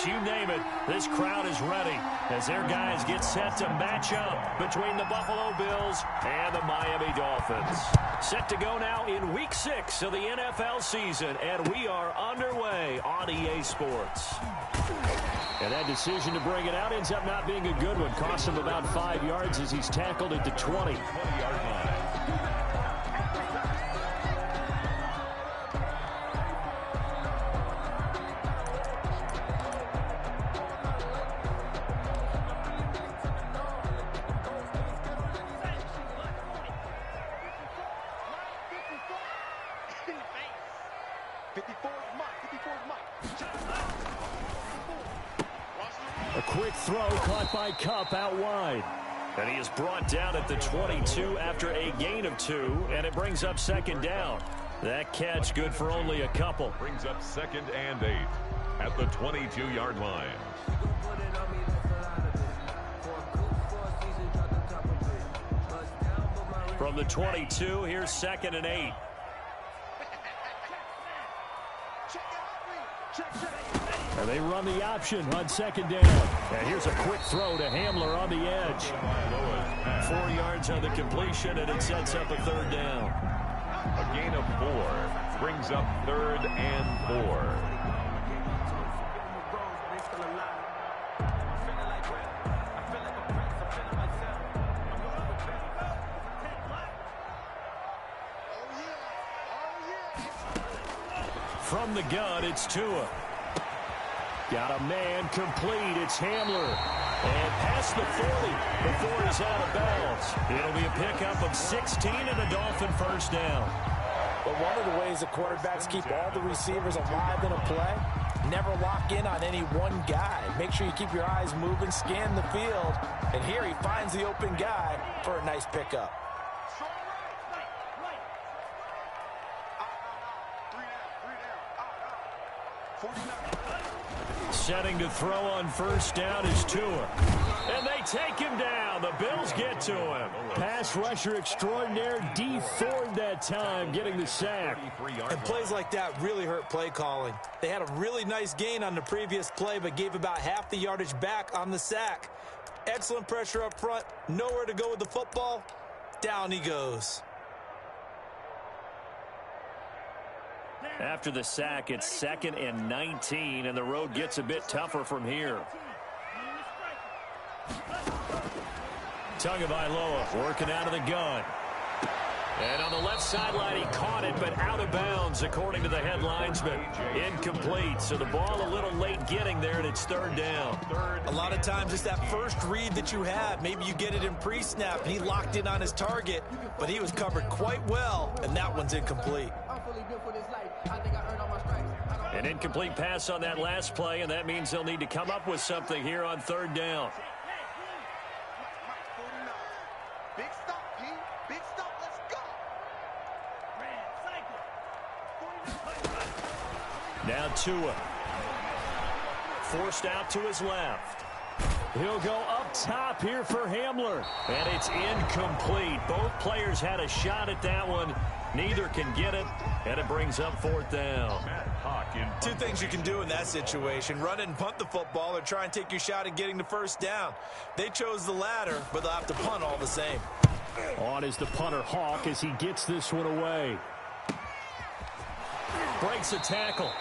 you name it, this crowd is ready as their guys get set to match up between the Buffalo Bills and the Miami Dolphins. Set to go now in Week 6 of the NFL season, and we are underway on EA Sports. And that decision to bring it out ends up not being a good one. Cost him about 5 yards as he's tackled at the 20. A quick throw caught by Kupp out wide. And he is brought down at the 22 after a gain of 2, and it brings up second down. That catch good for only a couple. Brings up 2nd and 8 at the 22-yard line. From the 22, here's 2nd and 8. And they run the option on 2nd down. And here's a quick throw to Hamler on the edge. 4 yards on the completion, and it sets up a 3rd down. A gain of 4 brings up 3rd and 4. From the gun, it's Tua. Got a man complete. It's Hamler. And past the 40 before he's out of bounds. It'll be a pickup of 16 and a Dolphin first down. But one of the ways the quarterbacks keep all the receivers alive in a play, never lock in on any one guy. Make sure you keep your eyes moving, scan the field. And here he finds the open guy for a nice pickup. Setting to throw on first down is Tua. And they take him down. The Bills get to him. Pass rusher extraordinaire, D. Ford that time, getting the sack. And plays like that really hurt play calling. They had a really nice gain on the previous play, but gave about half the yardage back on the sack. Excellent pressure up front. Nowhere to go with the football. Down he goes. After the sack, it's 2nd and 19, and the road gets a bit tougher from here. Tagovailoa working out of the gun. And on the left sideline, he caught it, but out of bounds, according to the head linesman. Incomplete, so the ball a little late getting there, and it's 3rd down. A lot of times it's that first read that you had. Maybe you get it in pre-snap, and he locked in on his target, but he was covered quite well, and that one's incomplete. An incomplete pass on that last play, and that means they'll need to come up with something here on 3rd down. Big stop, P. Big stop. Let's go. Now Tua. Forced out to his left. He'll go up top here for Hamler. And it's incomplete. Both players had a shot at that one. Neither can get it, and it brings up 4th down. Two things you can do in that situation: run and punt the football, or try and take your shot at getting the first down. They chose the latter, but they'll have to punt all the same. On is the punter Hawk as he gets this one away. Breaks a tackle.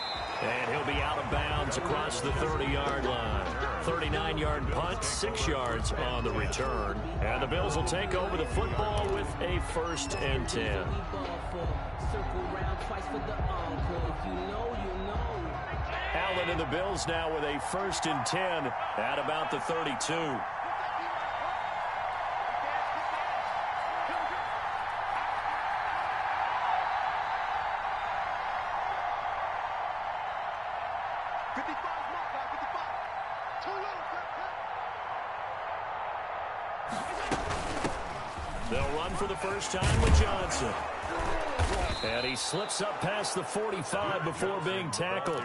And he'll be out of bounds across the 30-yard line. 39-yard punt, 6 yards on the return. And the Bills will take over the football with a 1st and 10. Allen and the Bills now with a 1st and 10 at about the 32. They'll run for the first time with Johnson. And he slips up past the 45 before being tackled.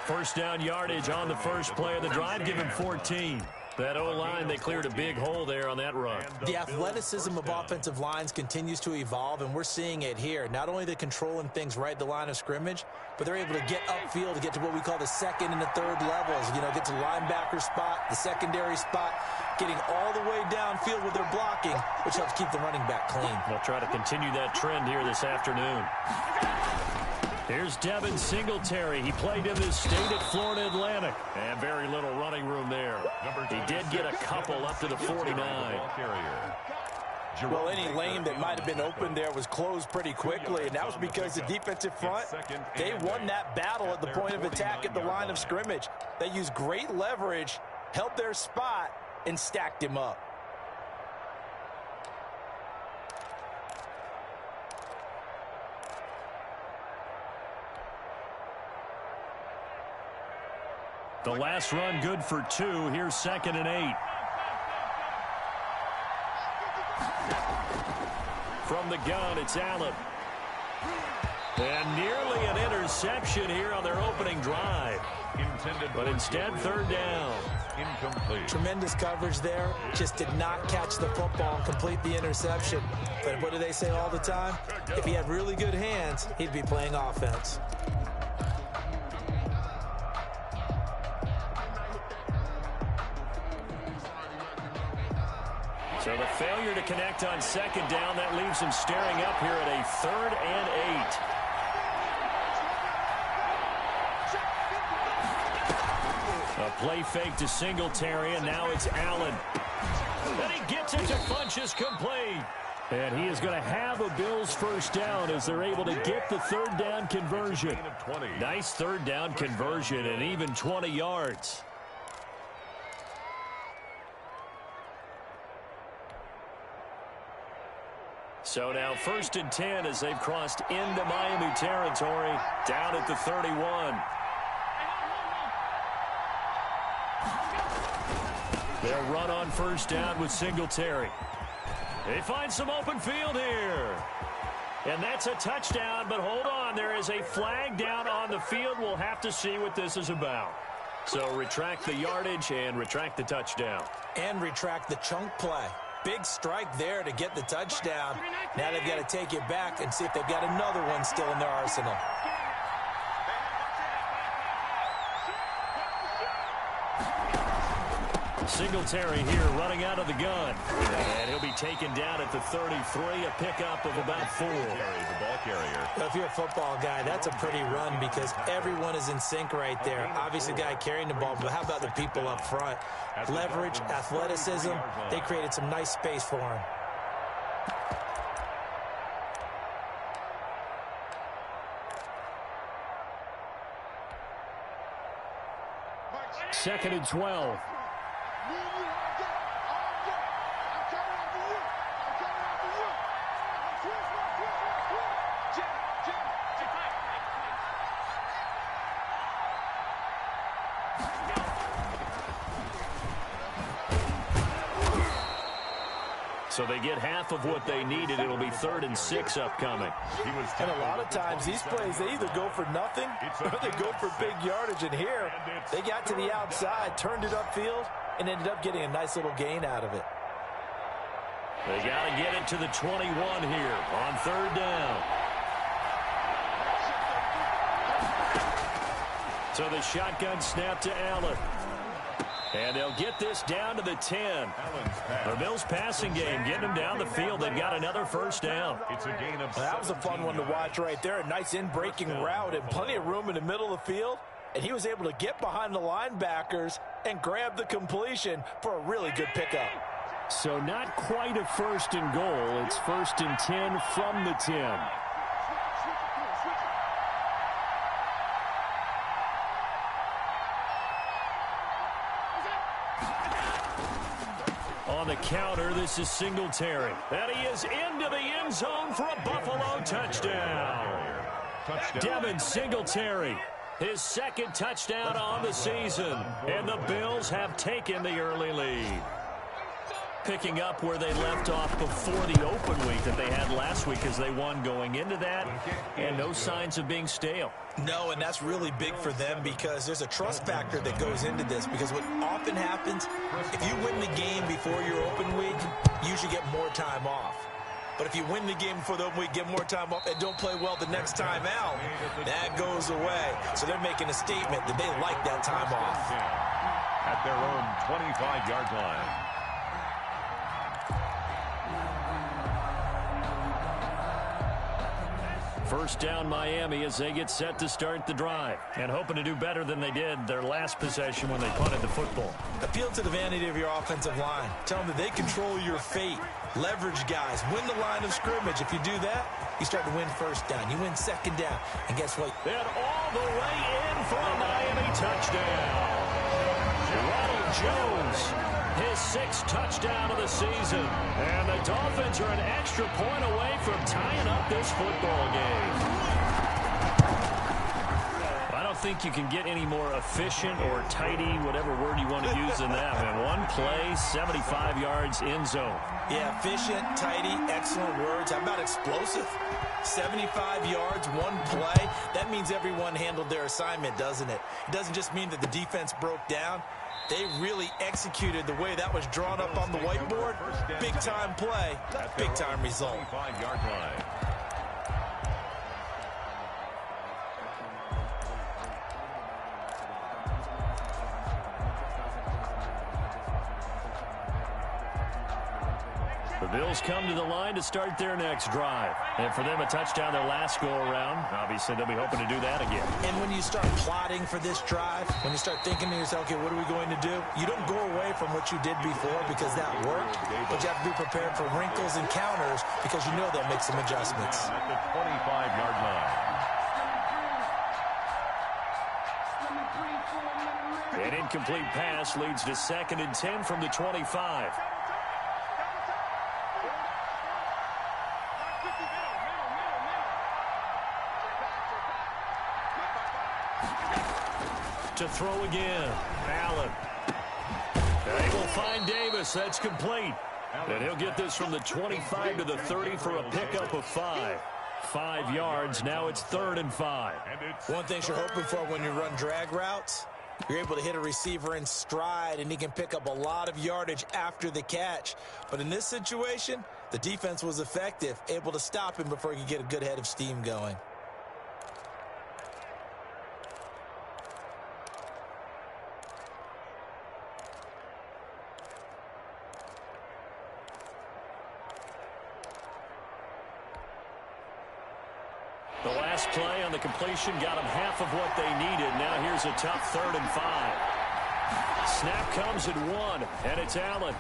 First down yardage on the first play of the drive, give him 14. That O-line, they cleared a big hole there on that run. The athleticism of offensive lines continues to evolve, and we're seeing it here. Not only are they controlling things right at the line of scrimmage, but they're able to get upfield to get to what we call the second and the third levels. You know, get to the linebacker spot, the secondary spot, getting all the way downfield with their blocking, which helps keep the running back clean. They'll try to continue that trend here this afternoon. Here's Devin Singletary. He played in this state at Florida Atlantic. And very little running room there. He did get a couple up to the 49. Well, any lane that might have been open there was closed pretty quickly, and that was because the defensive front, they won that battle at the point of attack at the line of scrimmage. They used great leverage, held their spot, and stacked him up. The last run good for 2. Here's 2nd and 8. From the gun, it's Allen. And nearly an interception here on their opening drive. But instead, 3rd down. Incomplete. Tremendous coverage there. Just did not catch the football and complete the interception. But what do they say all the time? If he had really good hands, he'd be playing offense. So the failure to connect on 2nd down, that leaves him staring up here at a 3rd and 8. A play fake to Singletary, and now it's Allen. And he gets it to Funchess complete. And he is going to have a Bills 1st down as they're able to get the 3rd down conversion. Nice 3rd down conversion and even 20 yards. So now 1st and 10 as they've crossed into Miami territory, down at the 31. They'll run on 1st down with Singletary. They find some open field here. And that's a touchdown, but hold on. There is a flag down on the field. We'll have to see what this is about. So retract the yardage and retract the touchdown. And retract the chunk play. Big strike there to get the touchdown. Now they've got to take it back and see if they've got another one still in their arsenal. Singletary here running out of the gun. And he'll be taken down at the 33, a pickup of about 4. The ball carrier. Well, if you're a football guy, that's a pretty run because everyone is in sync right there. Obviously, the guy carrying the ball, but how about the people up front? Leverage, athleticism, they created some nice space for him. Second and 12. So they get half of what they needed. It'll be 3rd and 6 upcoming. And a lot of times these plays, they either go for nothing or they go for big yardage. And here, they got to the outside, turned it upfield, and ended up getting a nice little gain out of it. They got to get it to the 21 here on 3rd down. So the shotgun snap to Allen. And they'll get this down to the 10. The Bills passing game getting them down the field. They've got another 1st down. It's a gain of 7. That was a fun one to watch right there. A nice in-breaking route and plenty of room in the middle of the field. And he was able to get behind the linebackers and grab the completion for a really good pickup. So not quite a 1st and goal. It's 1st and 10 from the 10. On the counter, this is Singletary. And he is into the end zone for a Buffalo touchdown. Devin Singletary, his 2nd touchdown on the season. And the Bills have taken the early lead. picking up where they left off before the open week that they had last week as they won going into that, and no signs of being stale. No, and that's really big for them because there's a trust factor that goes into this, because what often happens, if you win the game before your open week, you usually get more time off. But if you win the game before the open week, get more time off, and don't play well the next time out, that goes away. So they're making a statement that they like that time off. At their own 25-yard line. First down Miami as they get set to start the drive, and hoping to do better than they did their last possession when they punted the football. Appeal to the vanity of your offensive line. Tell them that they control your fate. Leverage guys. Win the line of scrimmage. If you do that, you start to win first down. You win second down. And guess what? And all the way in for a Miami touchdown. Ronald Jones, his 6th touchdown of the season. And the Dolphins are an extra point away from tying up this football game. I don't think you can get any more efficient or tidy, whatever word you want to use in that. And one play, 75 yards in zone. Yeah, efficient, tidy, excellent words. How about explosive? 75 yards, one play. That means everyone handled their assignment, doesn't it? It doesn't just mean that the defense broke down. They really executed the way that was drawn up on the whiteboard. Big-time play, big-time result. 25-yard line. The Bills come to the line to start their next drive. And for them, a touchdown their last go-around. Obviously, they'll be hoping to do that again. And when you start plotting for this drive, when you start thinking to yourself, okay, what are we going to do? You don't go away from what you did before because that worked, but you have to be prepared for wrinkles and counters because you know they'll make some adjustments. At the 25-yard line. An incomplete pass leads to 2nd and 10 from the 25. To throw again. Allen. They will find Davis. That's complete. And he'll get this from the 25 to the 30 for a pickup of 5. 5 yards. Now it's 3rd and 5. One thing you're hoping for when you run drag routes, you're able to hit a receiver in stride, and he can pick up a lot of yardage after the catch. But in this situation, the defense was effective, able to stop him before he could get a good head of steam going. The last play on the completion got them half of what they needed. Now here's a tough 3rd and 5. Snap comes at 1, and it's Allen.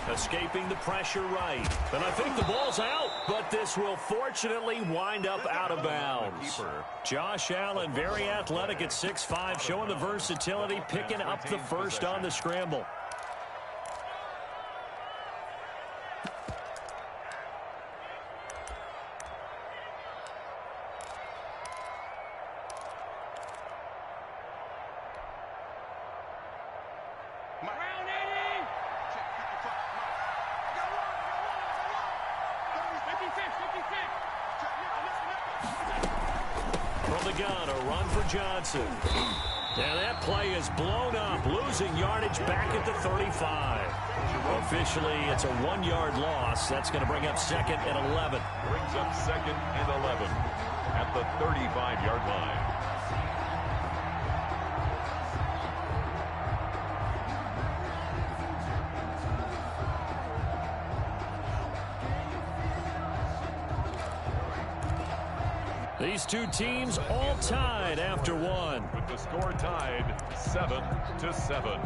Escaping the pressure right. And I think the ball's out, but this will fortunately wind up out of bounds. Josh Allen, very athletic at 6'5", showing the versatility, picking up the first on the scramble. Gun, a run for Johnson. And that play is blown up, losing yardage back at the 35. Officially, it's a 1-yard loss. That's going to bring up 2nd and 11. Brings up 2nd and 11 at the 35-yard line. These two teams all tied after 1. With the score tied 7-7.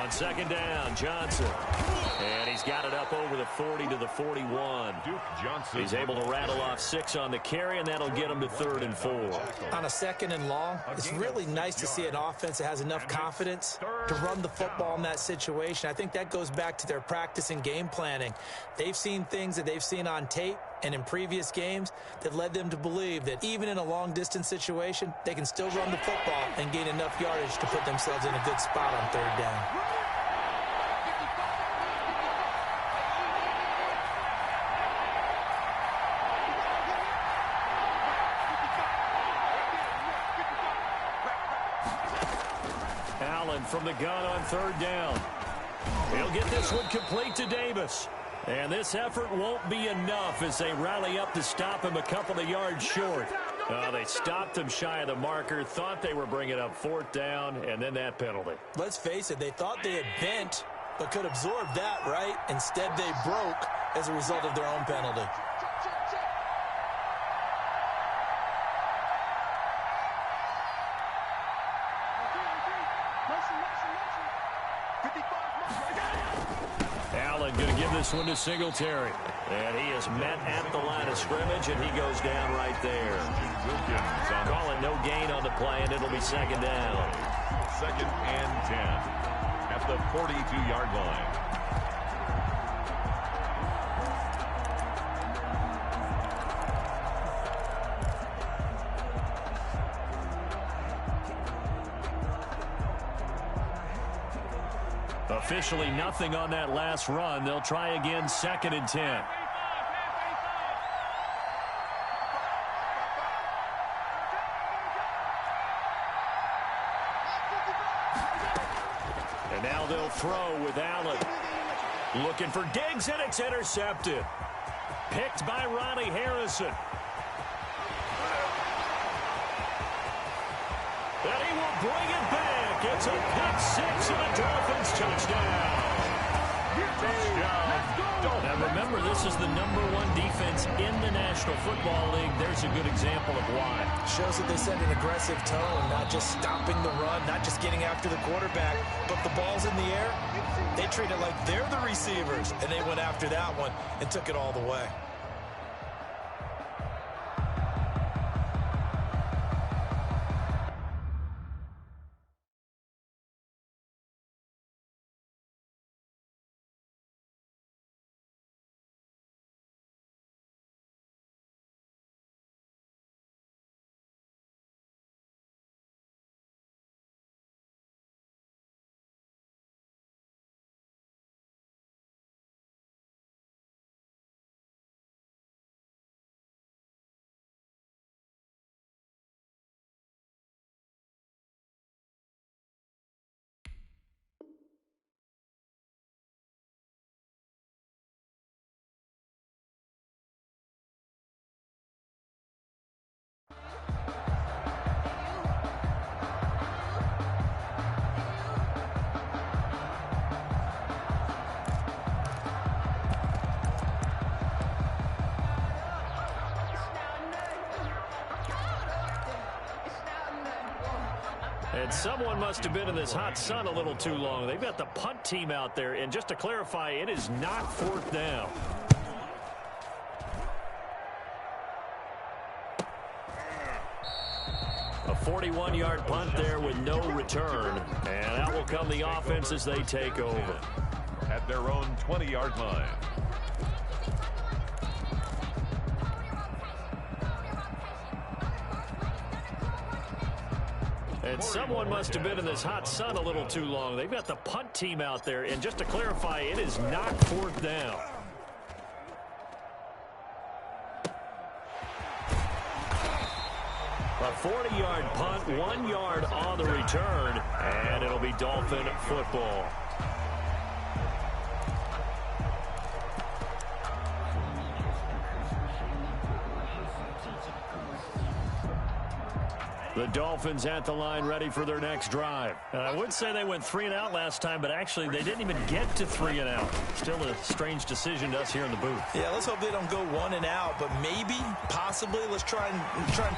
On second down, Johnson. And he's got it up over the 40 to the 41. Duke Johnson. He's able to rattle off 6 on the carry, and that'll get him to 3rd and 4. On a 2nd and long, it's really nice to see an offense that has enough confidence to run the football in that situation. I think that goes back to their practice and game planning. They've seen things that they've seen on tape and in previous games that led them to believe that even in a long-distance situation, they can still run the football and gain enough yardage to put themselves in a good spot on 3rd down. Allen from the gun on 3rd down. He'll get this one complete to Davis. And this effort won't be enough as they rally up to stop him a couple of yards short. They stopped him shy of the marker, thought they were bringing up 4th down, and then that penalty. Let's face it, they thought they had bent, but could absorb that, right? Instead, they broke as a result of their own penalty. Allen going to give this one to Singletary. And he is met at the line of scrimmage, and he goes down right there. Calling no gain on the play, and it'll be 2nd down. 2nd and 10 at the 42-yard line. Officially nothing on that last run. They'll try again, 2nd and 10. And now they'll throw with Allen. Looking for Diggs, and it's intercepted. Picked by Ronnie Harrison. And he will bring it back. It's a pick-6 and a Dolphins touchdown. Now remember, this is the #1 defense in the National Football League. There's a good example of why. Shows that they set an aggressive tone, not just stopping the run, not just getting after the quarterback, but the ball's in the air. They treat it like they're the receivers, and they went after that one and took it all the way. And someone must have been in this hot sun a little too long. They've got the punt team out there. And just to clarify, it is not 4th down. A 41-yard punt there with no return. And out will come the offense as they take over. At their own 20-yard line. And someone must have been in this hot sun a little too long. They've got the punt team out there. And just to clarify, it is not 4th down. A 40-yard punt, 1 yard on the return, and it'll be Dolphin football. The Dolphins at the line, ready for their next drive. I would say they went 3 and out last time, but actually they didn't even get to 3 and out. Still a strange decision to us here in the booth. Yeah, let's hope they don't go 1 and out, but maybe, possibly, let's try and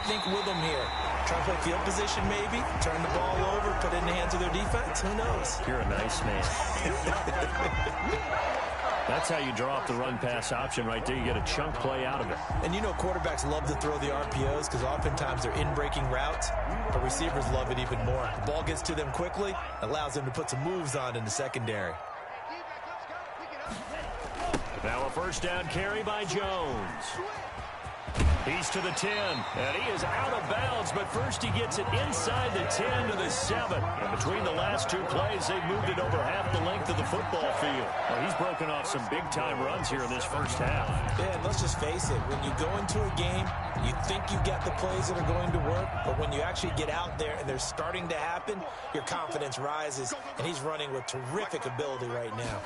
think with them here. Try to play field position maybe, turn the ball over, put it in the hands of their defense. Who knows? You're a nice man. That's how you draw up the run-pass option right there. You get a chunk play out of it. And you know quarterbacks love to throw the RPOs because oftentimes they're in-breaking routes, but receivers love it even more. The ball gets to them quickly, allows them to put some moves on in the secondary. Now a first down carry by Jones. He's to the 10, and he is out of bounds, but first he gets it inside the 10 to the 7. And between the last 2 plays, they've moved it over half the length of the football field. Well, he's broken off some big-time runs here in this first half. Yeah, and let's just face it. When you go into a game, you think you got the plays that are going to work, but when you actually get out there and they're starting to happen, your confidence rises, and he's running with terrific ability right now.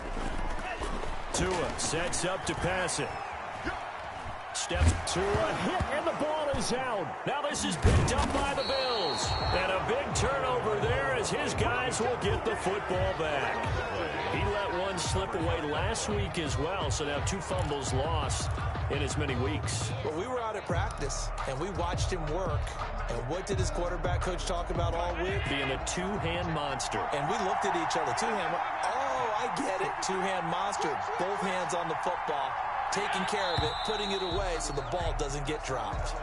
Tua sets up to pass it. Steps to a hit, and the ball is out. Now this is picked up by the Bills. And a big turnover there as his guys will get the football back. He let one slip away last week as well, so now 2 fumbles lost in as many weeks. Well, we were out at practice, and we watched him work. And what did his quarterback coach talk about all week? Being a 2-hand monster. And we looked at each other. 2-hand. Oh, I get it. 2-hand monster. Both hands on the football. Taking care of it, putting it away so the ball doesn't get dropped.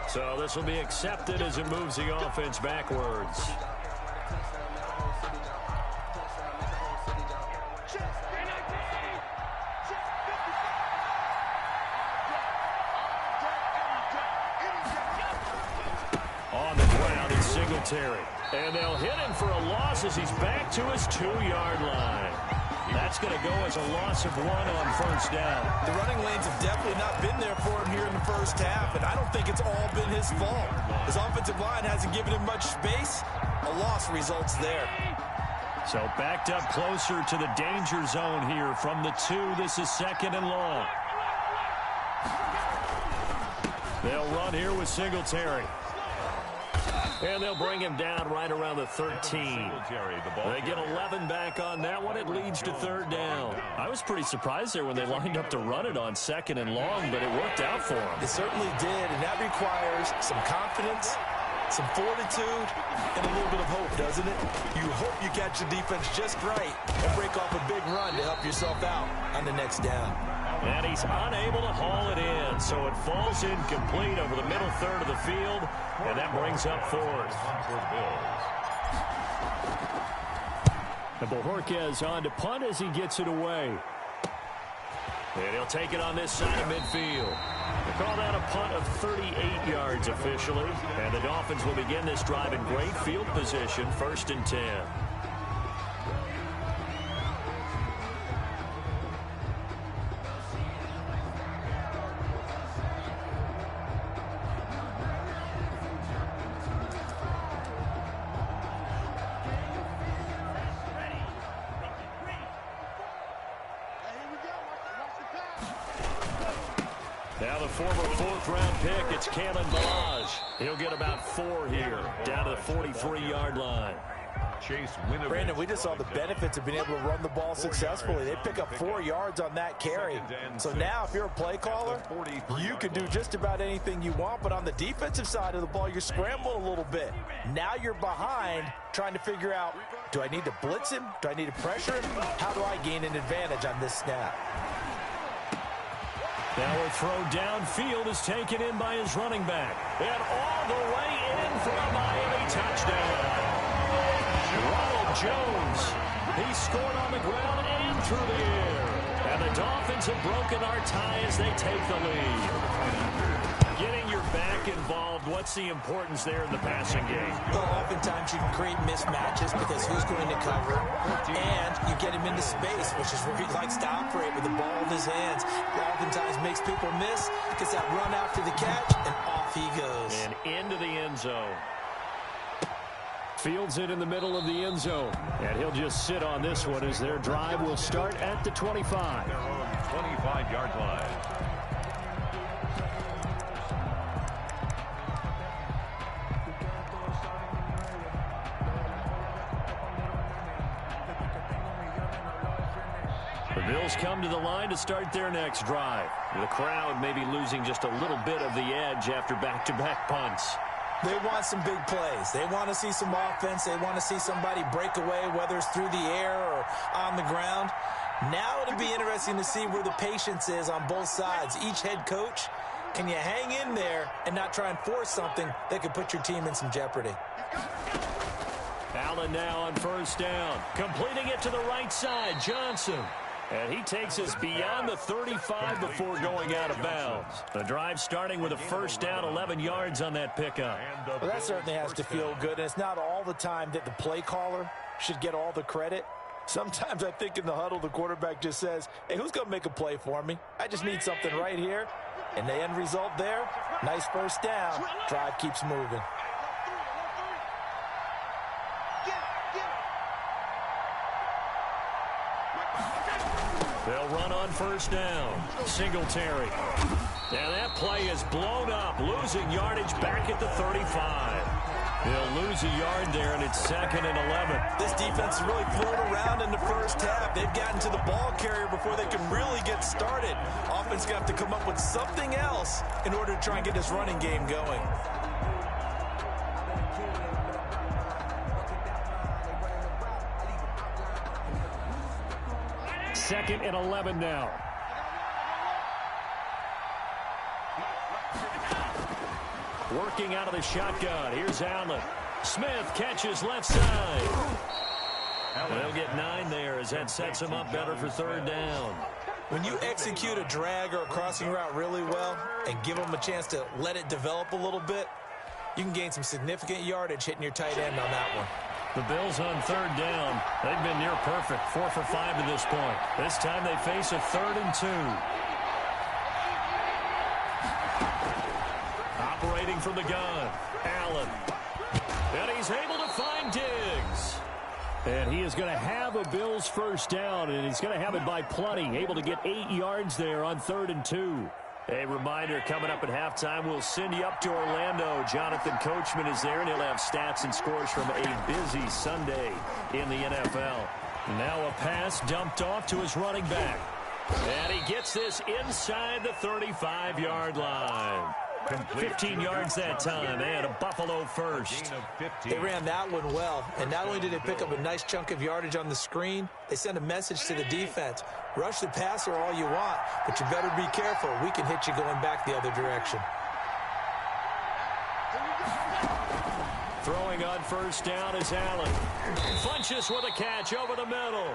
So this will be accepted as it moves the offense backwards. On the ground is Singletary. And they'll hit him for a loss as he's back to his 2-yard line. That's going to go as a loss of 1 on first down. The running lanes have definitely not been there for him here in the first half, and I don't think it's all been his fault. His offensive line hasn't given him much space. A loss results there. So backed up closer to the danger zone here from the 2. This is 2nd and long. They'll run here with Singletary. And they'll bring him down right around the 13. They get 11 back on that one. It leads to 3rd down. I was pretty surprised there when they lined up to run it on 2nd and long, but it worked out for them. It certainly did, and that requires some confidence, some fortitude, and a little bit of hope, doesn't it? You hope you catch the defense just right and break off a big run to help yourself out on the next down. And he's unable to haul it in, so it falls incomplete over the middle third of the field, and that brings up 4th. And Bojorquez on to punt as he gets it away. And he'll take it on this side of midfield. They call that a punt of 38 yards officially, and the Dolphins will begin this drive in great field position, 1st and 10. Now the former 4th-round pick, it's Kalen Balaj. He'll get about 4 here, down to the 43-yard line. Brandon, we just saw the benefits of being able to run the ball successfully. They pick up 4 yards on that carry. So now if you're a play caller, you can do just about anything you want. But on the defensive side of the ball, you're scrambling a little bit. Now you're behind trying to figure out, do I need to blitz him? Do I need to pressure him? How do I gain an advantage on this snap? Now a throw downfield is taken in by his running back. And all the way in for a Miami touchdown. Ronald Jones. He scored on the ground and through the air. And the Dolphins have broken our tie as they take the lead. Getting your back involved, what's the importance there in the passing game? Well, oftentimes you can create mismatches because who's going to cover, and you get him into space, which is where he likes to operate with the ball in his hands. Oftentimes makes people miss, gets that run after the catch, and off he goes. And into the end zone. Fields it in the middle of the end zone. And he'll just sit on this one as their drive will start at the 25. Their own 25-yard line. Bills come to the line to start their next drive. The crowd may be losing just a little bit of the edge after back-to-back punts. They want some big plays. They want to see some offense. They want to see somebody break away, whether it's through the air or on the ground. Now it'll be interesting to see where the patience is on both sides. Each head coach, can you hang in there and not try and force something that could put your team in some jeopardy? Allen now on first down. Completing it to the right side, Johnson. And he takes us beyond the 35 before going out of bounds. The drive starting with a first down, 11 yards on that pickup. Well, that certainly has to feel good. And it's not all the time that the play caller should get all the credit. Sometimes I think in the huddle, the quarterback just says, hey, who's going to make a play for me? I just need something right here. And the end result there, nice first down. Drive keeps moving. They'll run on first down. Singletary. And that play is blown up, losing yardage back at the 35. They'll lose a yard there, and it's 2nd and 11. This defense is really thrown around in the first half. They've gotten to the ball carrier before they can really get started. Offense got to come up with something else in order to try and get this running game going. 2nd and 11 now. Working out of the shotgun. Here's Allen. Smith catches left side. They'll get 9 there as that sets him up better for 3rd down. When you execute a drag or a crossing route really well and give them a chance to let it develop a little bit, you can gain some significant yardage hitting your tight end on that one. The Bills on 3rd down. They've been near perfect, 4 for 5 to this point. This time they face a 3rd and 2. Operating from the gun, Allen. And he's able to find Diggs. And he is going to have a Bills first down, and he's going to have it by plenty. Able to get 8 yards there on 3rd and 2. A reminder, coming up at halftime, we'll send you up to Orlando. Jonathan Coachman is there, and he'll have stats and scores from a busy Sunday in the NFL. Now a pass dumped off to his running back. And he gets this inside the 35-yard line. 15 yards that time, and a Buffalo first. They ran that one well, and not only did they pick up a nice chunk of yardage on the screen, they sent a message to the defense. Rush the passer all you want, but you better be careful. We can hit you going back the other direction. Throwing on first down is Allen. Funches with a catch over the middle.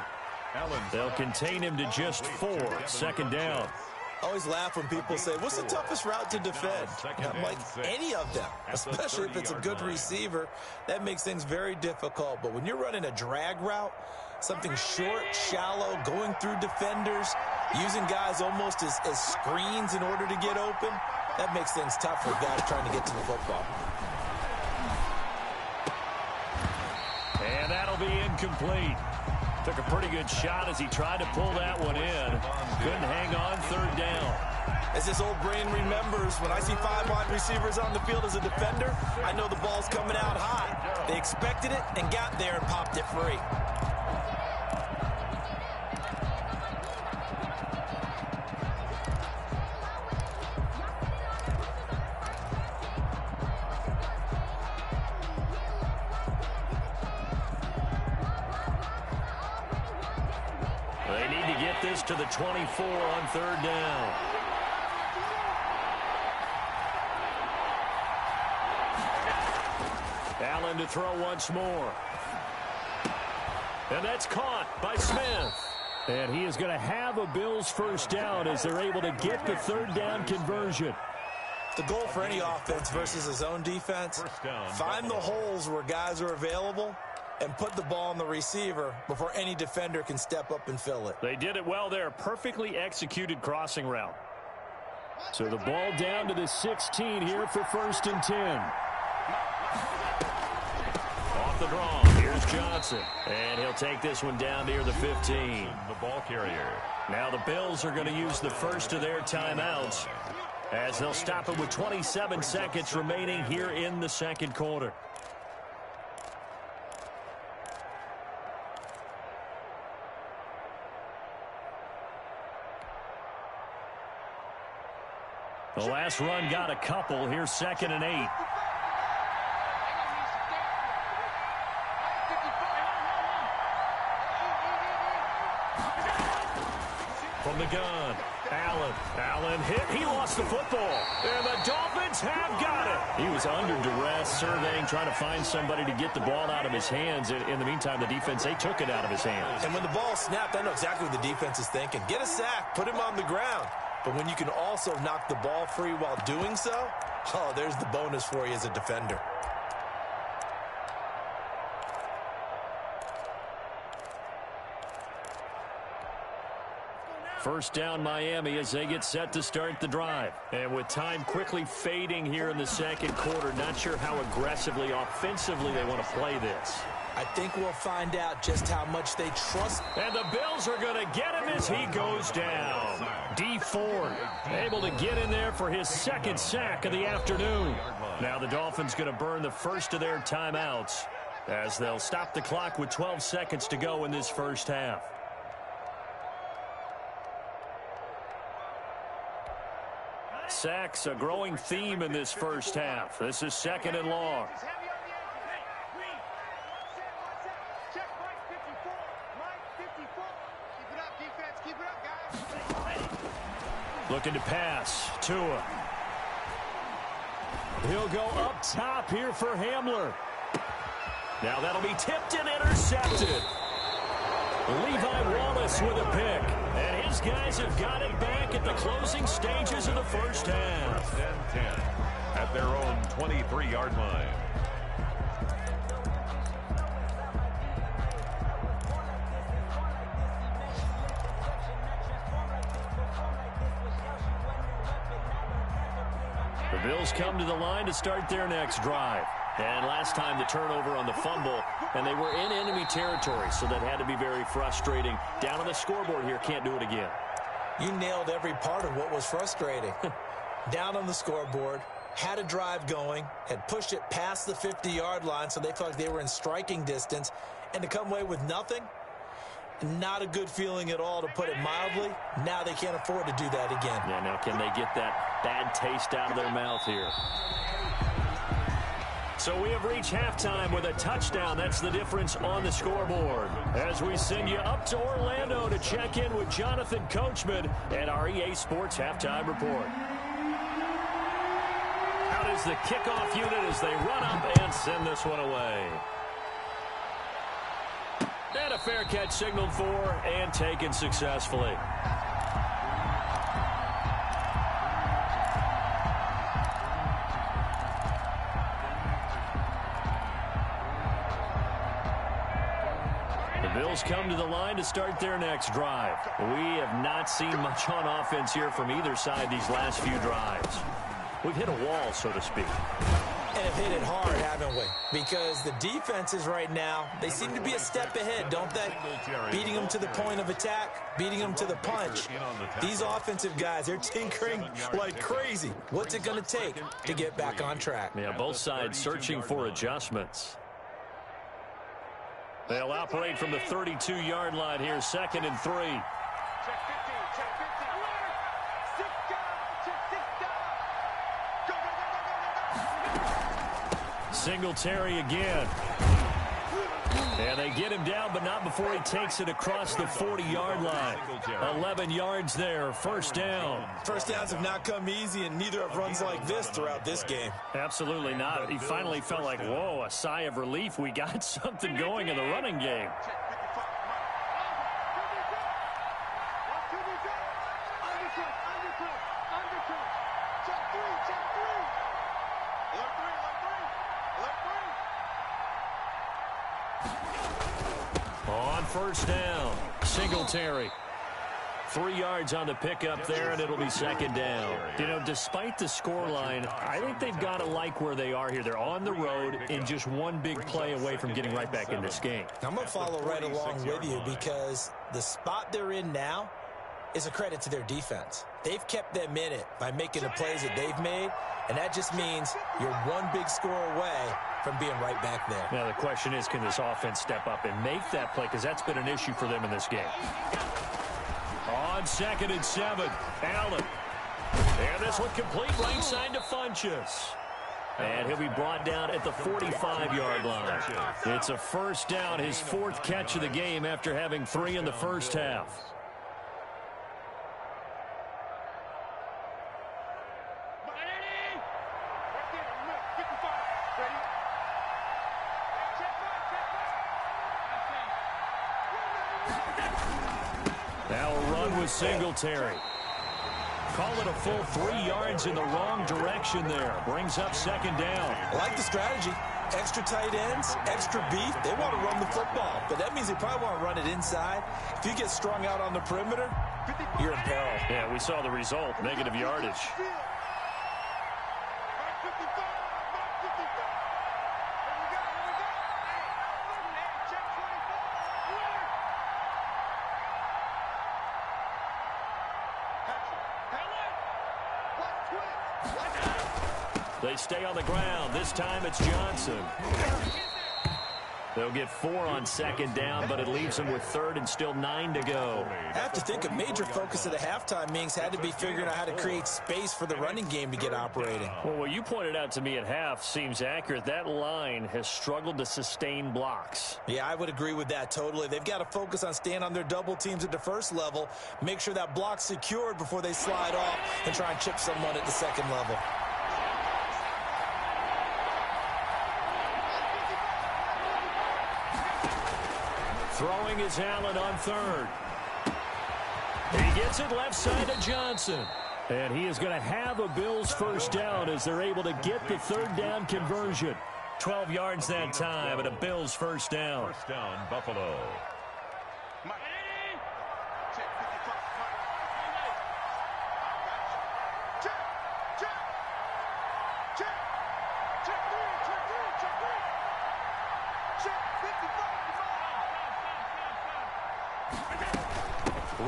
They'll contain him to just 4. 2nd down. I always laugh when people say, what's the toughest route to defend? And I'm like, any of them, especially if it's a good receiver. That makes things very difficult. But when you're running a drag route, something short, shallow, going through defenders, using guys almost as screens in order to get open, that makes things tough for guys trying to get to the football. And that'll be incomplete. Took a pretty good shot as he tried to pull that one in. Couldn't hang on 3rd down. As this old brain remembers, when I see 5 wide receivers on the field as a defender, I know the ball's coming out high. They expected it and got there and popped it free. They need to get this to the 24 on 3rd down. Allen to throw once more. And that's caught by Smith. And he is going to have a Bills first down as they're able to get the 3rd down conversion. The goal for any offense versus his own defense, find the holes where guys are available and put the ball on the receiver before any defender can step up and fill it. They did it well there. Perfectly executed crossing route. So the ball down to the 16 here for 1st and 10. Off the draw. Here's Johnson. And he'll take this one down near the 15. The ball carrier. Now the Bills are going to use the first of their timeouts as they'll stop it with 27 seconds remaining here in the 2nd quarter. The last run got a couple. Here's 2nd and 8. From the gun, Allen hit. He lost the football. And the Dolphins have got it. He was under duress, surveying, trying to find somebody to get the ball out of his hands. In the meantime, the defense, they took it out of his hands. And when the ball snapped, I know exactly what the defense is thinking. Get a sack, put him on the ground. But when you can also knock the ball free while doing so, oh, there's the bonus for you as a defender. First down, Miami, as they get set to start the drive. And with time quickly fading here in the second quarter, not sure how aggressively, offensively they want to play this. I think we'll find out just how much they trust. And the Bills are going to get him as he goes down. D Ford able to get in there for his 2nd sack of the afternoon. Now the Dolphins going to burn the first of their timeouts as they'll stop the clock with 12 seconds to go in this first half. Sacks, a growing theme in this first half. This is 2nd and long. Looking to pass. Tua. He'll go up top here for Hamler. Now that'll be tipped and intercepted. Levi Wallace with a pick. And his guys have got it back at the closing stages of the first half. 10-10 at their own 23-yard line. The Bills come to the line to start their next drive. And last time the turnover on the fumble, and they were in enemy territory, so that had to be very frustrating. Down on the scoreboard here, can't do it again. You nailed every part of what was frustrating. Down on the scoreboard, had a drive going, had pushed it past the 50-yard line, so they felt like they were in striking distance, and to come away with nothing, not a good feeling at all, to put it mildly. Now they can't afford to do that again. Yeah, now can they get that bad taste out of their mouth here? So we have reached halftime with a touchdown. That's the difference on the scoreboard. As we send you up to Orlando to check in with Jonathan Coachman and our EA Sports Halftime Report. Out is the kickoff unit as they run up and send this one away. And a fair catch signaled for and taken successfully. Bills come to the line to start their next drive. We have not seen much on offense here from either side these last few drives. We've hit a wall, so to speak. And have hit it hard, haven't we? Because the defenses right now, they seem to be a step ahead, don't they? Beating them to the point of attack, beating them to the punch. These offensive guys, they're tinkering like crazy. What's it going to take to get back on track? Yeah, both sides searching for adjustments. They'll operate from the 32-yard line here, 2nd and 3. Check 15, check 15. Sit down, sit down. Go, go, go, go, go, go. Singletary again. And they get him down, but not before he takes it across the 40-yard line. 11 yards there, first down. First downs have not come easy, and neither have runs like this throughout this game. Absolutely not. He finally felt like, whoa, a sigh of relief. We got something going in the running game. On first down, Singletary. 3 yards on the pickup there, and it'll be 2nd down. You know, despite the scoreline, I think they've got to like where they are here. They're on the road and just one big play away from getting right back in this game. I'm going to follow right along with you because the spot they're in now is a credit to their defense. They've kept them in it by making the plays that they've made, and that just means you're one big score away from being right back there. Now, the question is, can this offense step up and make that play? Because that's been an issue for them in this game. On 2nd and 7, Allen. And And this one complete right side to Funchess. And he'll be brought down at the 45-yard line. It's a first down, his fourth catch of the game after having 3 in the first half. Now a run with Singletary. Call it a full 3 yards in the wrong direction there. Brings up second down. I like the strategy. Extra tight ends, extra beef. They want to run the football, but that means they probably want to run it inside. If you get strung out on the perimeter, you're in peril. Yeah, we saw the result, negative yardage. They stay on the ground. This time it's Johnson. They'll get 4 on second down, but it leaves them with third and still 9 to go. I have to think a major focus of the halftime meetings had to be figuring out how to create space for the running game to get operating. Well, what you pointed out to me at half seems accurate. That line has struggled to sustain blocks. Yeah, I would agree with that totally. They've got to focus on staying on their double teams at the first level, make sure that block's secured before they slide off and try and chip someone at the second level. Throwing is Allen on third. He gets it left side to Johnson. And he is going to have a Bills first down as they're able to get the third down conversion. 12 yards that time and a Bills first down. First down, Buffalo.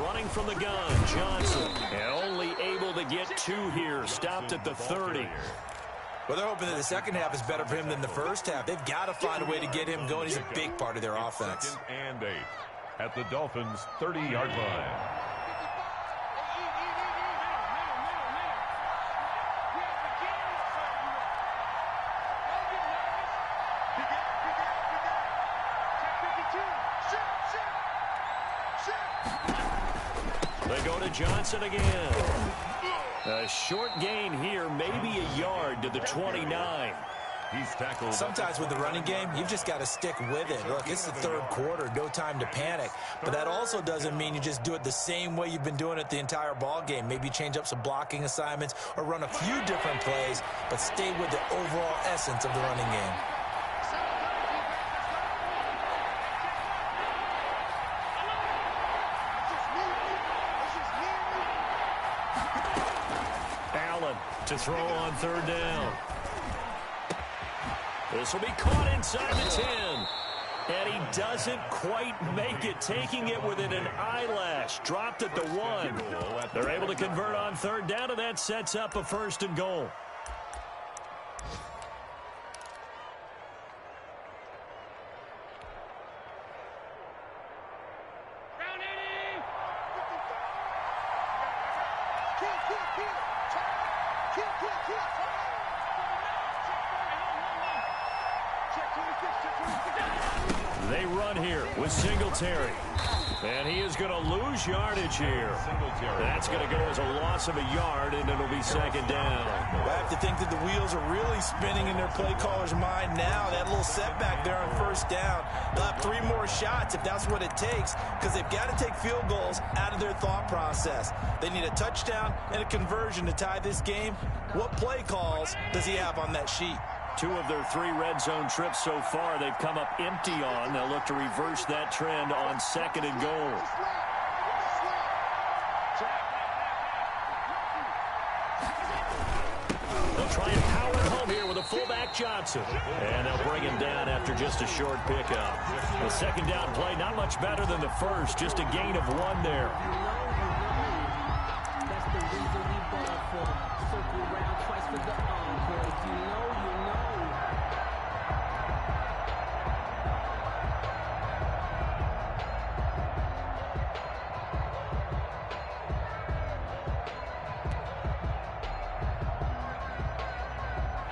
Running from the gun, Johnson. And only able to get 2 here. Stopped at the 30. Well, they're hoping that the second half is better for him than the first half. They've got to find a way to get him going. He's a big part of their offense. Second and 8 at the Dolphins' 30-yard line. They go to Johnson again. A short gain here, maybe a yard to the 29. He's tackled. Sometimes with the running game, you've just got to stick with it. Look, it's the third quarter, no time to panic. But that also doesn't mean you just do it the same way you've been doing it the entire ball game. Maybe change up some blocking assignments or run a few different plays, but stay with the overall essence of the running game. Allen to throw on third down. This will be caught inside the 10. And he doesn't quite make it, taking it within an eyelash. Dropped at the 1. They're able to convert on third down, and that sets up a first and goal. They run here with Singletary. And he is going to lose yardage here. That's going to go as a loss of a yard, and it'll be second down. I have to think that the wheels are really spinning in their play caller's mind now. That little setback there on first down. They'll have 3 more shots if that's what it takes, because they've got to take field goals out of their thought process. They need a touchdown and a conversion to tie this game. What play calls does he have on that sheet? 2 of their 3 red zone trips so far, they've come up empty on. They'll look to reverse that trend on second and goal. They'll try and power it home here with a fullback Johnson. And they'll bring him down after just a short pickup. The second down play, not much better than the first, just a gain of 1 there. That's the reason we ball for. Circle around twice for the encore. You know.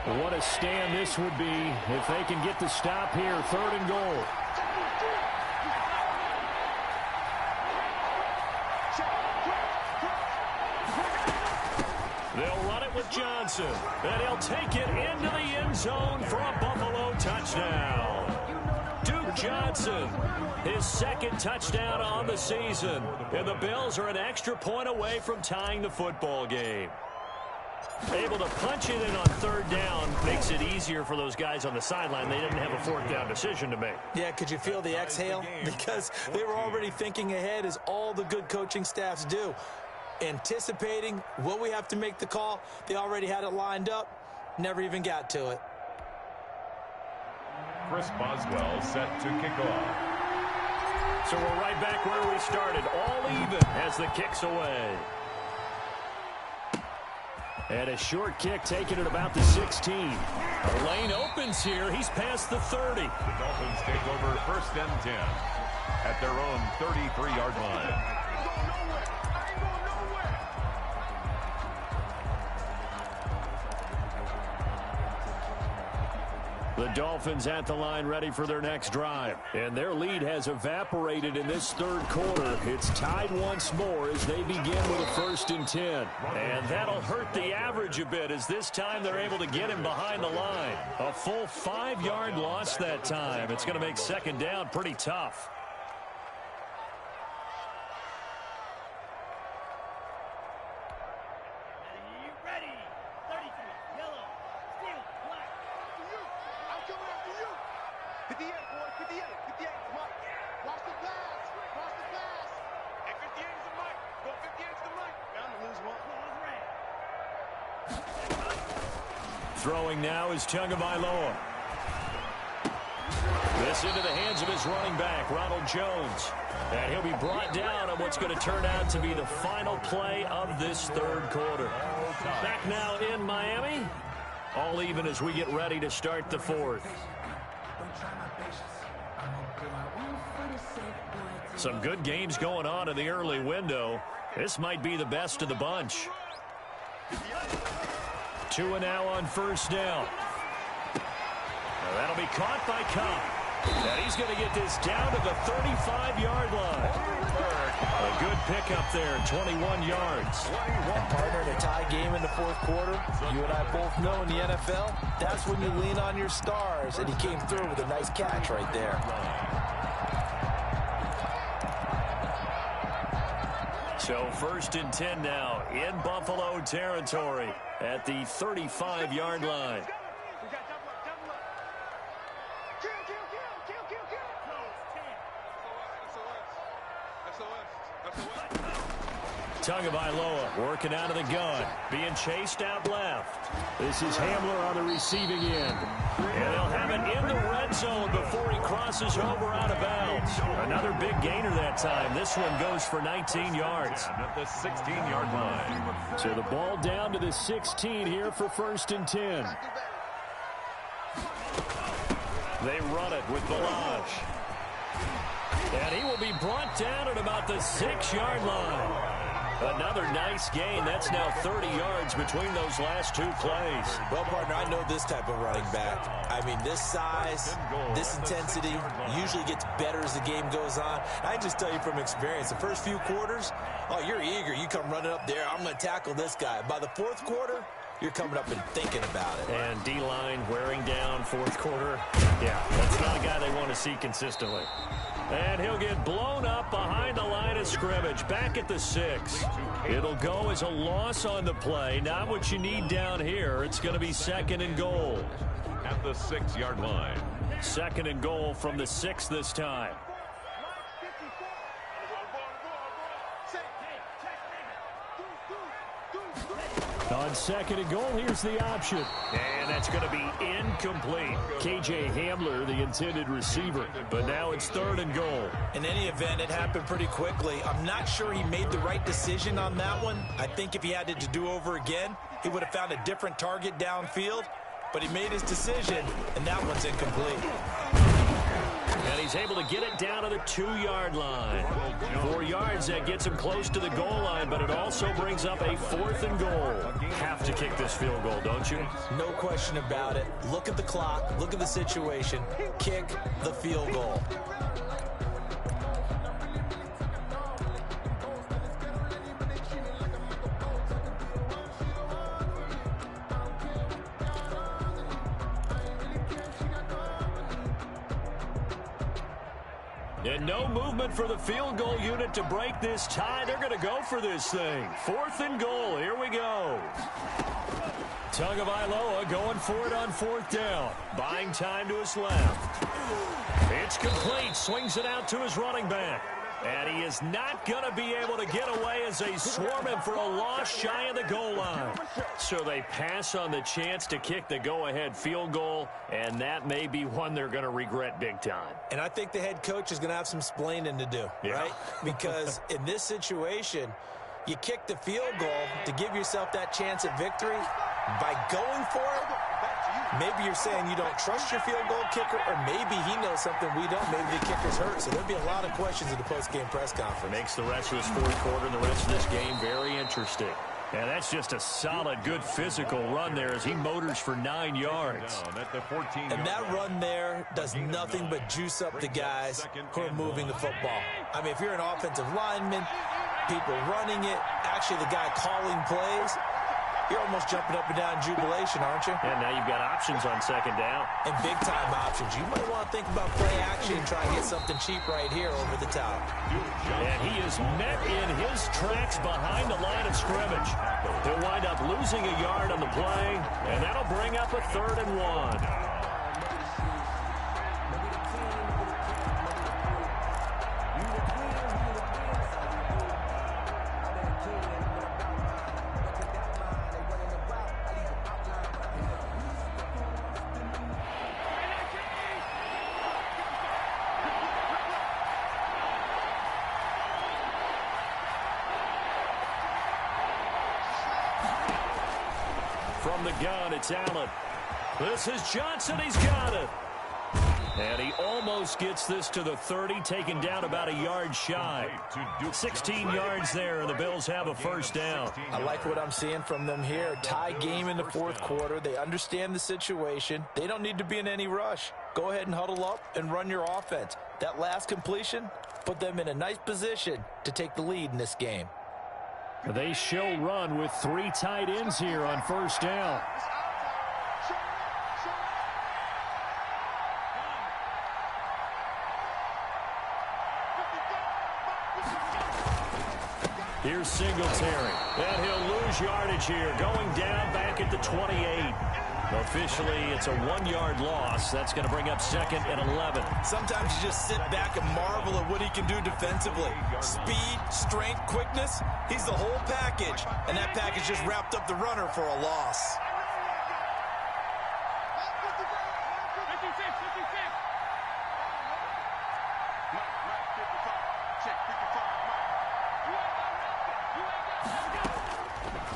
What a stand this would be if they can get the stop here. 3rd and goal. They'll run it with Johnson, and he'll take it into the end zone for a Buffalo touchdown. Duke Johnson, his 2nd touchdown on the season, and the Bills are an extra point away from tying the football game. Able to punch it in on 3rd down makes it easier for those guys on the sideline. They didn't have a 4th down decision to make. Yeah, could you feel the exhale? Because they were already thinking ahead, as all the good coaching staffs do. Anticipating what we have to make the call. They already had it lined up. Never even got to it. Chris Boswell set to kick off. So we're right back where we started. All even as the kick's away. And a short kick taken at about the 16. The lane opens here. He's past the 30. The Dolphins take over 1st and 10 at their own 33-yard line. The Dolphins at the line, ready for their next drive. And their lead has evaporated in this 3rd quarter. It's tied once more as they begin with a 1st and 10. And that'll hurt the average a bit, as this time they're able to get him behind the line. A full 5-yard loss that time. It's going to make 2nd down pretty tough. Throwing now is Tagovailoa. This into the hands of his running back, Ronald Jones. And he'll be brought down on what's going to turn out to be the final play of this 3rd quarter. Back now in Miami. All even as we get ready to start the 4th. Some good games going on in the early window. This might be the best of the bunch. 2 and now on 1st down. Now that'll be caught by Cobb. And he's going to get this down to the 35-yard line. A good pickup there, 21 yards. And partner, in a tie game in the 4th quarter, you and I both know in the NFL, that's when you lean on your stars. And he came through with a nice catch right there. So 1st and 10 now in Buffalo territory at the 35-yard line. Tagovailoa working out of the gun, being chased out left. This is Hamler on the receiving end. And they'll have it in the red zone before he crosses over out of bounds. Another big gainer that time. This one goes for 19 yards. At the 16-yard line. So the ball down to the 16 here for 1st and 10. They run it with Balazs. And he will be brought down at about the 6-yard line. Another nice gain. That's now 30 yards between those last 2 plays. Well, partner, I know this type of running back. I mean, this size, this intensity usually gets better as the game goes on. I just tell you from experience, the first few quarters, oh, you're eager. You come running up there. I'm going to tackle this guy. By the 4th quarter, you're coming up and thinking about it. And D-line wearing down 4th quarter. Yeah, that's not a guy they want to see consistently. And he'll get blown up behind the line of scrimmage, back at the 6. It'll go as a loss on the play. Not what you need down here. It's going to be 2nd and goal. At the 6-yard line. 2nd and goal from the 6 this time. On 2nd and goal, here's the option. And that's going to be incomplete. KJ Hamler, the intended receiver. But now it's 3rd and goal. In any event, it happened pretty quickly. I'm not sure he made the right decision on that one. I think if he had it to do over again, he would have found a different target downfield. But he made his decision, and that one's incomplete. And he's able to get it down to the 2-yard line. 4 yards, that gets him close to the goal line, but it also brings up a 4th and goal. Have to kick this field goal, don't you? No question about it. Look at the clock. Look at the situation. Kick the field goal. And no movement for the field goal unit to break this tie. They're going to go for this thing. 4th and goal. Here we go. Tagovailoa going for it on 4th down. Buying time to his left. It's complete. Swings it out to his running back. And he is not going to be able to get away as they swarm him for a loss shy of the goal line. So they pass on the chance to kick the go-ahead field goal, and that may be one they're going to regret big time. And I think the head coach is going to have some splaining to do, right? Because in this situation, you kick the field goal to give yourself that chance at victory. By going for it, maybe you're saying you don't trust your field goal kicker, or maybe he knows something we don't. Maybe the kicker's hurt. So there'll be a lot of questions at the post-game press conference. Makes the rest of this 4th quarter and the rest of this game very interesting. And that's just a solid, good physical run there as he motors for 9 yards. And that run there does nothing but juice up the guys who are moving the football. I mean, if you're an offensive lineman, people running it, actually the guy calling plays, you're almost jumping up and down in jubilation, aren't you? And now you've got options on 2nd down. And big-time options. You might want to think about play action and try and get something cheap right here over the top. And he is met in his tracks behind the line of scrimmage. He'll wind up losing a yard on the play, and that'll bring up a 3rd and 1. From the gun, it's Allen. This is Johnson. He's got it. And he almost gets this to the 30, taken down about a yard shy. 16 yards there, and the Bills have a 1st down. I like what I'm seeing from them here. Tie game in the 4th quarter. They understand the situation. They don't need to be in any rush. Go ahead and huddle up and run your offense. That last completion put them in a nice position to take the lead in this game. They shall run with 3 tight ends here on 1st down. Here's Singletary. And he'll lose yardage here, going down back at the 28. Officially, it's a 1-yard loss. That's going to bring up 2nd and 11. Sometimes you just sit back and marvel at what he can do defensively. Speed, strength, quickness, he's the whole package. And that package just wrapped up the runner for a loss.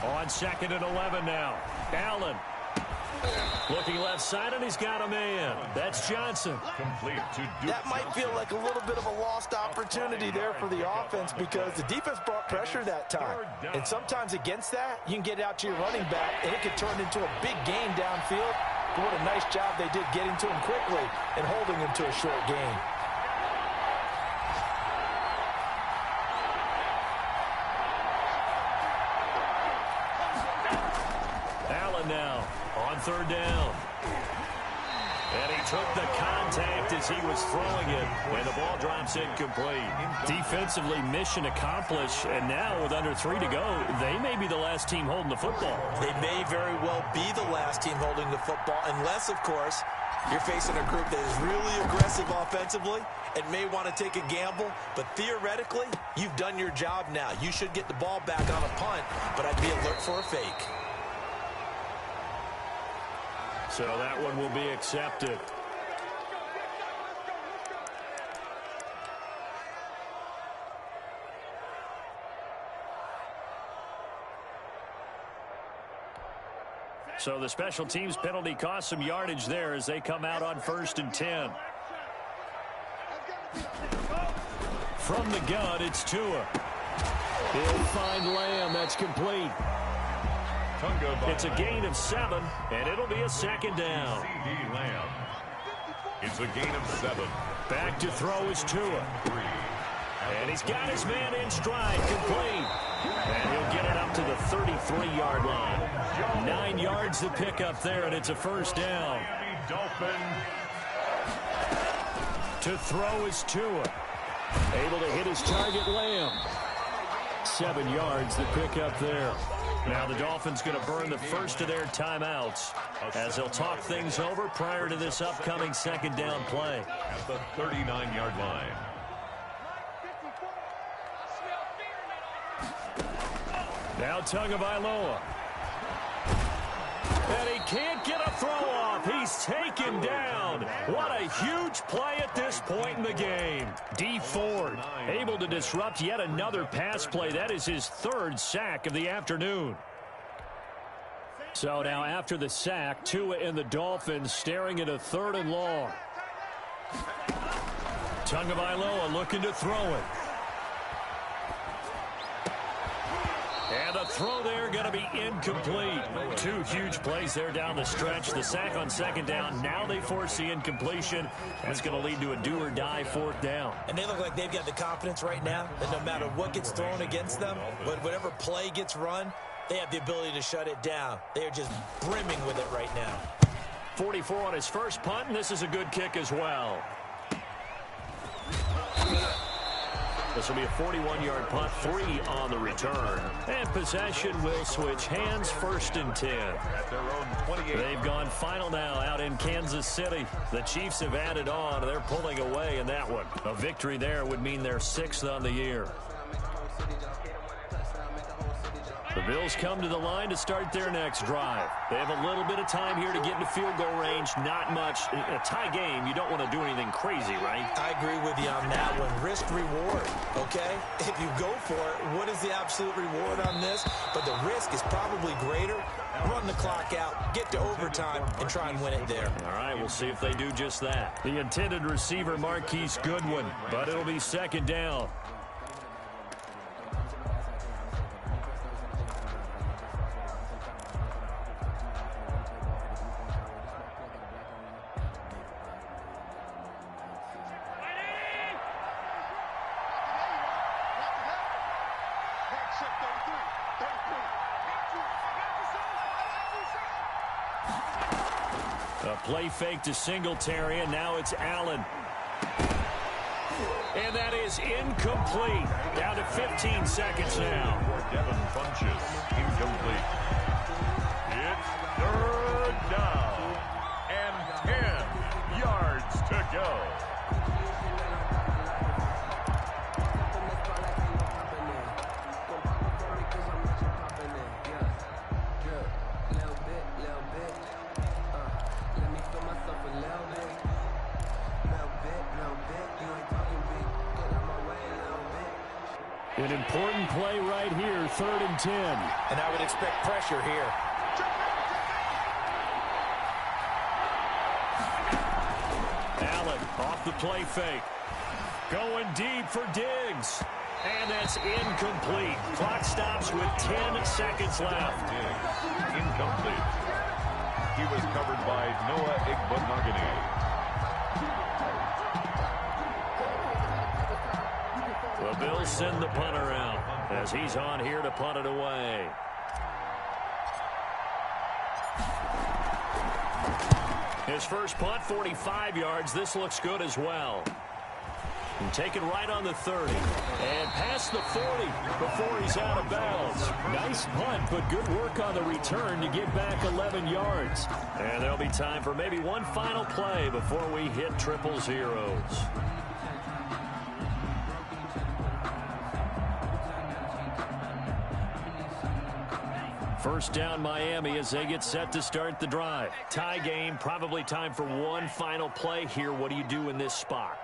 On 2nd and 11 now. Allen. Looking left side, and he's got a man. That's Johnson. That might feel like a little bit of a lost opportunity there for the offense because the defense brought pressure that time. And sometimes against that, you can get out to your running back, and it could turn into a big gain downfield. But what a nice job they did getting to him quickly and holding him to a short gain. Allen now on 3rd down. And he took the contact as he was throwing it, and the ball drops incomplete. Defensively, mission accomplished, and now with under 3 to go, they may be the last team holding the football. They may very well be the last team holding the football, unless, of course, you're facing a group that is really aggressive offensively and may want to take a gamble, but theoretically, you've done your job now. You should get the ball back on a punt, but I'd be alert for a fake. So that one will be accepted. So the special teams penalty cost some yardage there as they come out on 1st and 10. From the gun, it's Tua. He'll find Lamb. That's complete. It's a gain of 7, and it'll be a second down. C.D. Lamb. It's a gain of 7. Back to throw is Tua. And he's got his man in stride, complete. And he'll get it up to the 33-yard line. 9 yards to pick up there, and it's a first down. To throw is Tua. Able to hit his target, Lamb. 7 yards to pick up there. Now the Dolphins going to burn the first of their timeouts as they'll talk things over prior to this upcoming second down play. At the 39-yard line. Now Tagovailoa. And he can't get a throw off. He's taken down. What a huge play at this point in the game. D Ford able to disrupt yet another pass play. That is his 3rd sack of the afternoon. So now after the sack, Tua and the Dolphins staring at a 3rd and long. Tagovailoa looking to throw it. And the throw there going to be incomplete. 2 huge plays there down the stretch. The sack on second down. Now they force the incompletion. That's going to lead to a do-or-die 4th down. And they look like they've got the confidence right now that no matter what gets thrown against them, whatever play gets run, they have the ability to shut it down. They are just brimming with it right now. 44 on his first punt, and this is a good kick as well. This will be a 41-yard punt, 3 on the return. And possession will switch hands, 1st and 10. At their own 28. They've gone final now out in Kansas City. The Chiefs have added on. They're pulling away in that one. A victory there would mean their 6th on the year. The Bills come to the line to start their next drive. They have a little bit of time here to get into field goal range. Not much. In a tie game, you don't want to do anything crazy, right? I agree with you on that one. Risk reward, okay? If you go for it, what is the absolute reward on this? But the risk is probably greater. Run the clock out, get to overtime, and try and win it there. All right, we'll see if they do just that. The intended receiver, Marquise Goodwin, but it'll be second down. A play fake to Singletary, and now it's Allen. And that is incomplete. Down to 15 seconds now. Devin Funches, incomplete. It's 3rd down and 10 yards to go. An important play right here, 3rd and 10. And I would expect pressure here. Allen off the play fake. Going deep for Diggs. And that's incomplete. Clock stops with 10 seconds left. Diggs, incomplete. He was covered by Noah Igbenogany. The Bills send the punter out as he's on here to punt it away. His first punt, 45 yards. This looks good as well. And taken right on the 30. And past the 40 before he's out of bounds. Nice punt, but good work on the return to get back 11 yards. And there'll be time for maybe one final play before we hit triple zeros. First down Miami as they get set to start the drive. Tie game, probably time for one final play here. What do you do in this spot?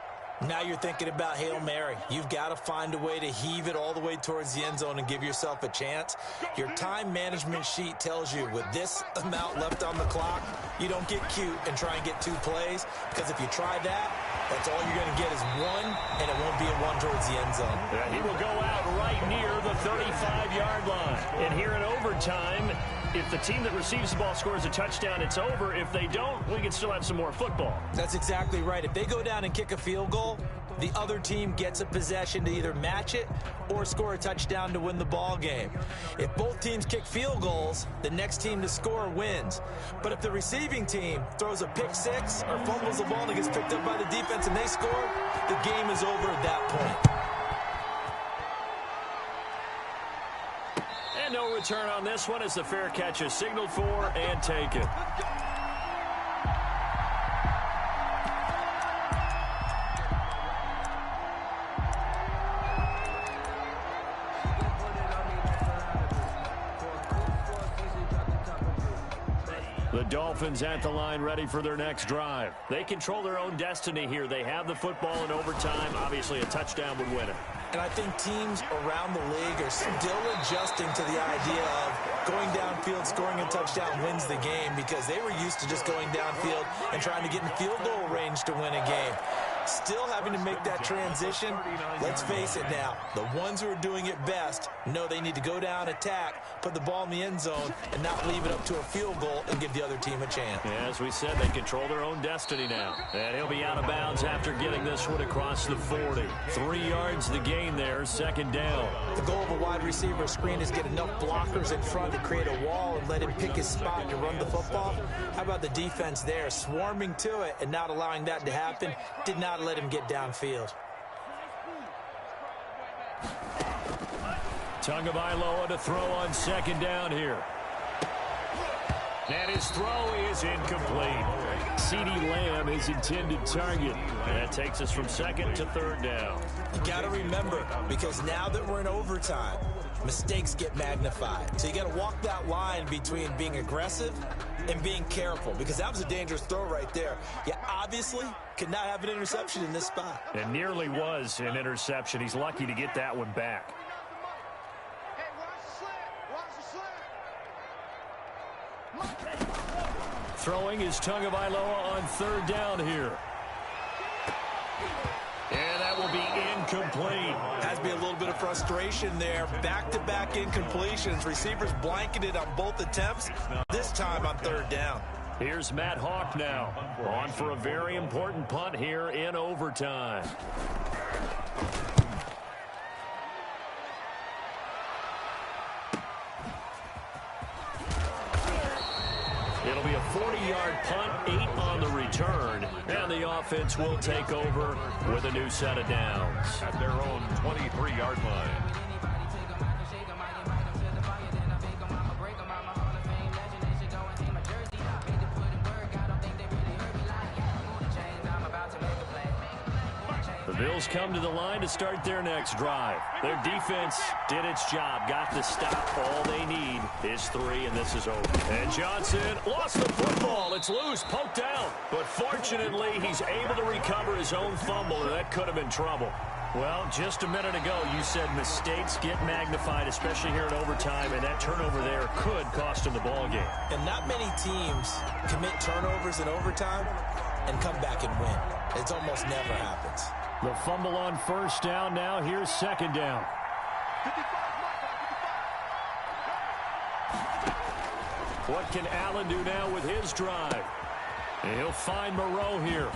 Now you're thinking about Hail Mary. You've got to find a way to heave it all the way towards the end zone and give yourself a chance. Your time management sheet tells you with this amount left on the clock, you don't get cute and try and get 2 plays, because if you try that, that's all you're going to get is 1, and it won't be a 1 towards the end zone. Yeah, he will go out right near the 35-yard line. And here in overtime, if the team that receives the ball scores a touchdown, it's over. If they don't, we can still have some more football. That's exactly right. If they go down and kick a field goal, the other team gets a possession to either match it or score a touchdown to win the ball game. If both teams kick field goals, the next team to score wins. But if the receiving team throws a pick 6 or fumbles the ball and it gets picked up by the defense and they score, the game is over at that point. And no return on this one as the fair catch is signaled for and taken. The Dolphins at the line ready for their next drive. They control their own destiny here. They have the football in overtime. Obviously, a touchdown would win it. And I think teams around the league are still adjusting to the idea of going downfield, scoring a touchdown wins the game, because they were used to just going downfield and trying to get in field goal range to win a game. Still having to make that transition. Let's face it now, the ones who are doing it best know they need to go down, attack, put the ball in the end zone, and not leave it up to a field goal and give the other team a chance. Yeah, as we said, they control their own destiny now. And he'll be out of bounds after getting this one across the 40. 3 yards the gain there, second down. The goal of a wide receiver screen is get enough blockers in front to create a wall and let him pick his spot to run the football. How about the defense there, swarming to it and not allowing that to happen? Did not let him get downfield. Tagovailoa to throw on second down here. And his throw is incomplete. CeeDee Lamb, his intended target. And that takes us from second to third down. You got to remember, because now that we're in overtime, mistakes get magnified. So you got to walk that line between being aggressive and being careful, because that was a dangerous throw right there. You obviously could not have an interception in this spot. It nearly was an interception. He's lucky to get that one back. Hey, watch the slant. Throwing is Tagovailoa on third down here. And that will be incomplete. Has to be a little bit of frustration there. Back-to-back incompletions. Receivers blanketed on both attempts, this time on third down. Here's Matt Hawk now, on for a very important punt here in overtime. It'll be a 40-yard punt, 8 on the return, and the offense will take over with a new set of downs. At their own 23-yard line. The Bills come to the line to start their next drive. Their defense did its job, got the stop. All they need is 3, and this is over. And Johnson lost the football. It's loose, poked out. But fortunately, he's able to recover his own fumble, or that could have been trouble. Well, just a minute ago, you said mistakes get magnified, especially here in overtime, and that turnover there could cost him the ball game. And not many teams commit turnovers in overtime and come back and win. It almost never happens. The fumble on first down. Now here's second down. What can Allen do now with his drive? And he'll find Moreau here.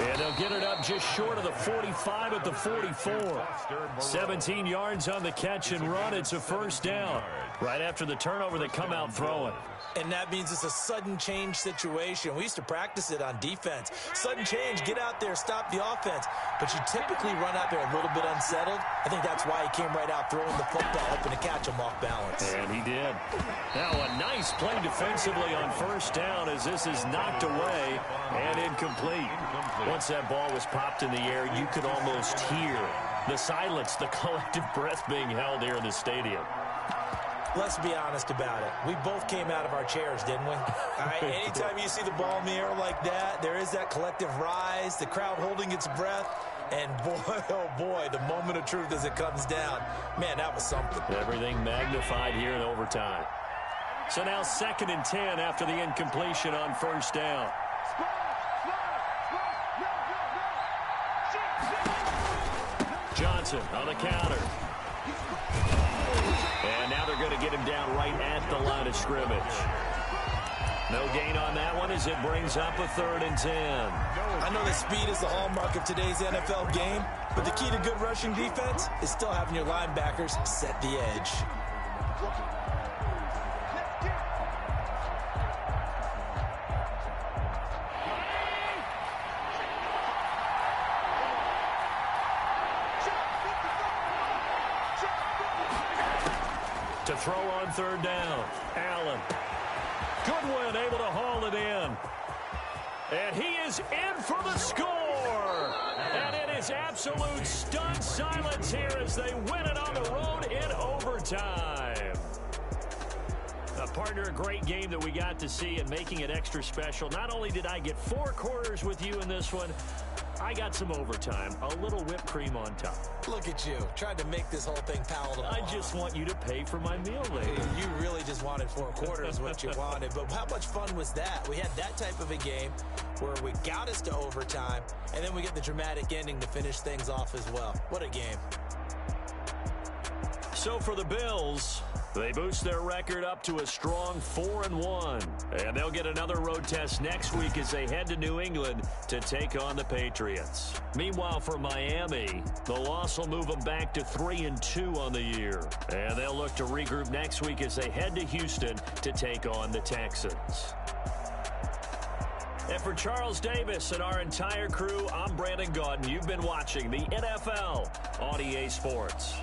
And they'll get it up just short of the 45 at the 44. 17 yards on the catch and run. It's a first down. Right after the turnover, they come out throwing. And that means it's a sudden change situation. We used to practice it on defense. Sudden change, get out there, stop the offense. But you typically run out there a little bit unsettled. I think that's why he came right out throwing the football, hoping to catch him off balance. And he did. Now a nice play defensively on first down as this is knocked away and incomplete. Once that ball was popped in the air, you could almost hear the silence, the collective breath being held here in the stadium. Let's be honest about it. We both came out of our chairs, didn't we? All right, anytime you see the ball in the air like that, there is that collective rise, the crowd holding its breath. And boy, oh boy, the moment of truth as it comes down. Man, that was something. Everything magnified here in overtime. So now 2nd and 10 after the incompletion on first down. Johnson on the counter. And now they're going to get him down right at the line of scrimmage. No gain on that one as it brings up a 3rd and 10. I know that speed is the hallmark of today's NFL game, but the key to good rushing defense is still having your linebackers set the edge. To throw on 3rd down, Allen. Goodwin able to haul it in. And he is in for the score. And it is absolute stunned silence here as they win it on the road in overtime. Partner, a great game that we got to see and making it extra special. Not only did I get 4 quarters with you in this one, I got some overtime, a little whipped cream on top. Look at you, tried to make this whole thing palatable. I just want you to pay for my meal later. You really just wanted 4 quarters, what you wanted. But how much fun was that? We had that type of a game where we got us to overtime, and then we get the dramatic ending to finish things off as well. What a game. So for the Bills, they boost their record up to a strong 4-1. And they'll get another road test next week as they head to New England to take on the Patriots. Meanwhile, for Miami, the loss will move them back to 3-2 on the year. And they'll look to regroup next week as they head to Houston to take on the Texans. And for Charles Davis and our entire crew, I'm Brandon Gaudin. You've been watching the NFL on EA Sports.